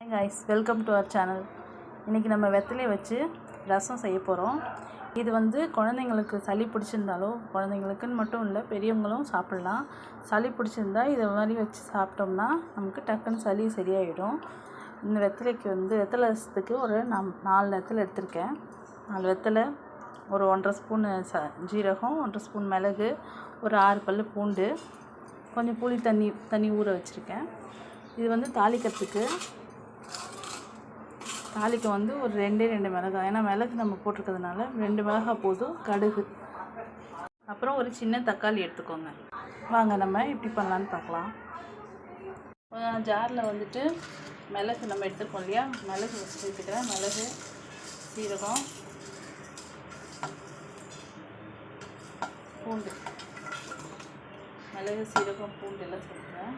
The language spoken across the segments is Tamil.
Hi guys, welcome to our channel. இன்றைக்கி நம்ம வெத்தலையை வச்சு ரசம் செய்ய போகிறோம். இது குழந்தைங்களுக்கு சளி பிடிச்சிருந்தாலோ, குழந்தைங்களுக்குன்னு மட்டும் இல்லை, பெரியவங்களும் சாப்பிட்லாம். சளி பிடிச்சிருந்தா இதை மாதிரி வச்சு சாப்பிட்டோம்னா நமக்கு டக்குன்னு சளி சரியாயிடும். இந்த வெத்தலைக்கு வெத்தலை ரசத்துக்கு ஒரு 4 வெத்தலை எடுத்திருக்கேன். 4 வெத்தலை, ஒரு 1.5 ஸ்பூன் ஜீரகம், 1.5 ஸ்பூன் மிளகு, ஒரு 6 பல் பூண்டு, கொஞ்சம் புளி தண்ணி ஊற வச்சுருக்கேன். இது தாளிக்கிறதுக்கு ஒரு 2 மிளகாய், ஏன்னா மிளகு நம்ம போட்டிருக்கிறதுனால 2 மிளகாய் போதும். கடுகு, அப்புறம் ஒரு சின்ன தக்காளி எடுத்துக்கோங்க. வாங்க நம்ம எப்படி பண்ணலான்னு பார்க்கலாம். ஜாரில் மிளகு நம்ம எடுத்துருக்கோம் இல்லையா, மிளகு சேர்த்துக்கிறேன். மிளகு, சீரகம், பூண்டு, மிளகு, சீரகம், பூண்டு எல்லாம் சேர்த்துக்கிறேன்.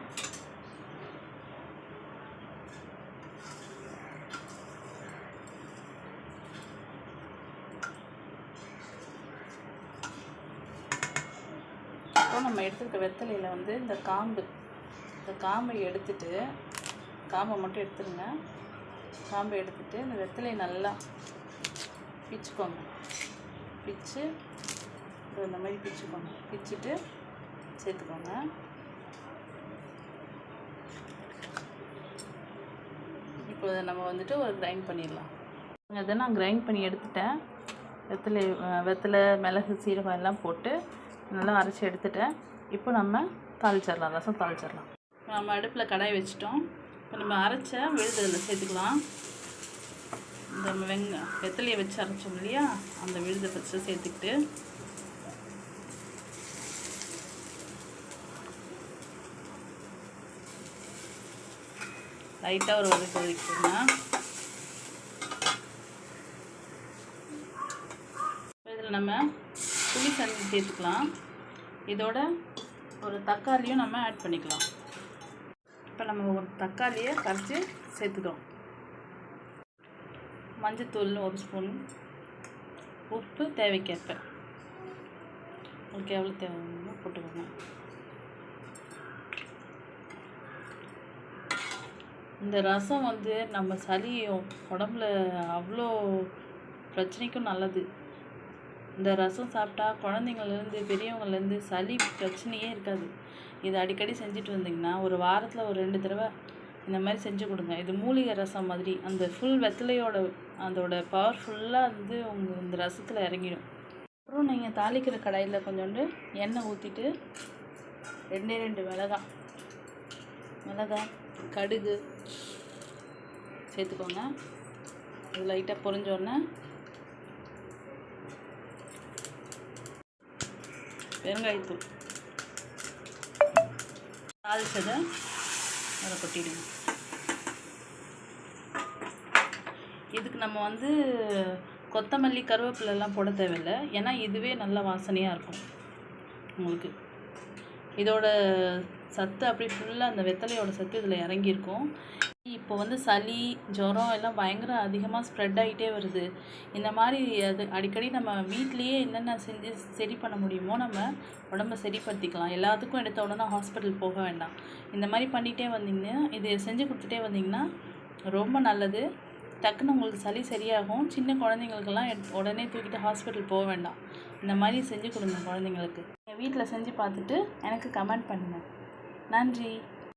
அப்புறம் நம்ம எடுத்துருக்க வெத்தலையில் இந்த காம்பை எடுத்துட்டு, காம்பை மட்டும் எடுத்துருங்க. காம்பை எடுத்துட்டு இந்த வெத்தலையை நல்லா பிச்சுக்கோங்க. பிச்சு இந்த மாதிரி பிச்சுக்கோங்க. பிச்சுட்டு சேர்த்துக்கோங்க. இப்போ நம்ம ஒரு கிரைண்ட் பண்ணிடலாம். அதை நான் கிரைண்ட் பண்ணி எடுத்துட்டேன். வெத்தலை, மிளகு, சீரகம் எல்லாம் போட்டு நல்லா அரைச்சி எடுத்துட்டேன். இப்போ நம்ம தாளிச்சிடலாம், ரசம் தாளிச்சிடலாம். நம்ம அடுப்பில் கடாய் வச்சிட்டோம். இப்போ நம்ம அரைச்ச விழுதில் சேர்த்துக்கலாம். இந்த வெத்தலையை வச்சு அரைச்சோம் இல்லையா, அந்த விழுதை ஃபஸ்ட்டு சேர்த்துக்கிட்டு லைட்டாக ஒரு வதக்கிக்கோங்க. இதில் நம்ம புளி தண்ணி சேர்த்துக்கலாம். இதோட ஒரு தக்காளியும் நம்ம ஆட் பண்ணிக்கலாம். இப்போ நம்ம ஒரு தக்காளியை கரைச்சி சேர்த்துக்கிறோம். மஞ்சத்தூள் 1 ஸ்பூன், உப்பு தேவைக்கேற்ப, உங்களுக்கு எவ்வளோ தேவைன்னு போட்டுக்கோங்க. இந்த ரசம் நம்ம சளியும் உடம்புல அவ்வளோ பிரச்சனைக்கும் நல்லது. இந்த ரசம் சாப்பிட்டா குழந்தைங்கள்லேருந்து பெரியவங்கள்லேருந்து சளி பிரச்சனையே இருக்காது. இதை அடிக்கடி செஞ்சுட்டு வந்திங்கன்னா ஒரு வாரத்தில் ஒரு 2 தடவை இந்த மாதிரி செஞ்சு கொடுங்க. இது மூலிகை ரசம் மாதிரி. அந்த ஃபுல் வெத்தலையோட அதோட பவர் ஃபுல்லாக உங்கள் இந்த ரசத்தில் இறங்கிடும். அப்புறம் நீங்கள் தாளிக்கிற கடாயில் கொஞ்சோண்டு எண்ணெய் ஊற்றிட்டு 2 மிளகாய், கடுகு சேர்த்துக்கோங்க. அது லைட்டாக பொரிஞ்சோடனே பெருங்காயத்தூள் தாளிச்சதை அதை கொட்டிடுங்க. இதுக்கு நம்ம கொத்தமல்லி, கருவேப்பிலெல்லாம் போட தேவையில்லை, ஏன்னா இதுவே நல்ல வாசனையாக இருக்கும் உங்களுக்கு. இதோட சத்து அப்படி ஃபுல்லாக அந்த வெத்தலையோட சத்து இதில் இறங்கியிருக்கும். இப்போ சளி, ஜுரம் எல்லாம் பயங்கர அதிகமாக ஸ்ப்ரெட் ஆகிட்டே வருது. இந்த மாதிரி அடிக்கடி நம்ம வீட்லேயே என்னென்ன செஞ்சு சரி பண்ண முடியுமோ நம்ம உடம்பை சரிப்படுத்திக்கலாம். எல்லாத்துக்கும் எடுத்த உடனே ஹாஸ்பிட்டல் போக வேண்டாம். இந்த மாதிரி பண்ணிகிட்டே வந்தீங்கன்னா, இது செஞ்சு கொடுத்துட்டே வந்தீங்கன்னா ரொம்ப நல்லது. டக்குன்னு உங்களுக்கு சளி சரியாகும். சின்ன குழந்தைங்களுக்கெல்லாம் உடனே தூக்கிட்டு ஹாஸ்பிட்டல் போக வேண்டாம். இந்த மாதிரி செஞ்சு கொடுங்க குழந்தைங்களுக்கு. வீட்டில் செஞ்சு பார்த்துட்டு எனக்கு கமெண்ட் பண்ணுங்கள். நன்றி.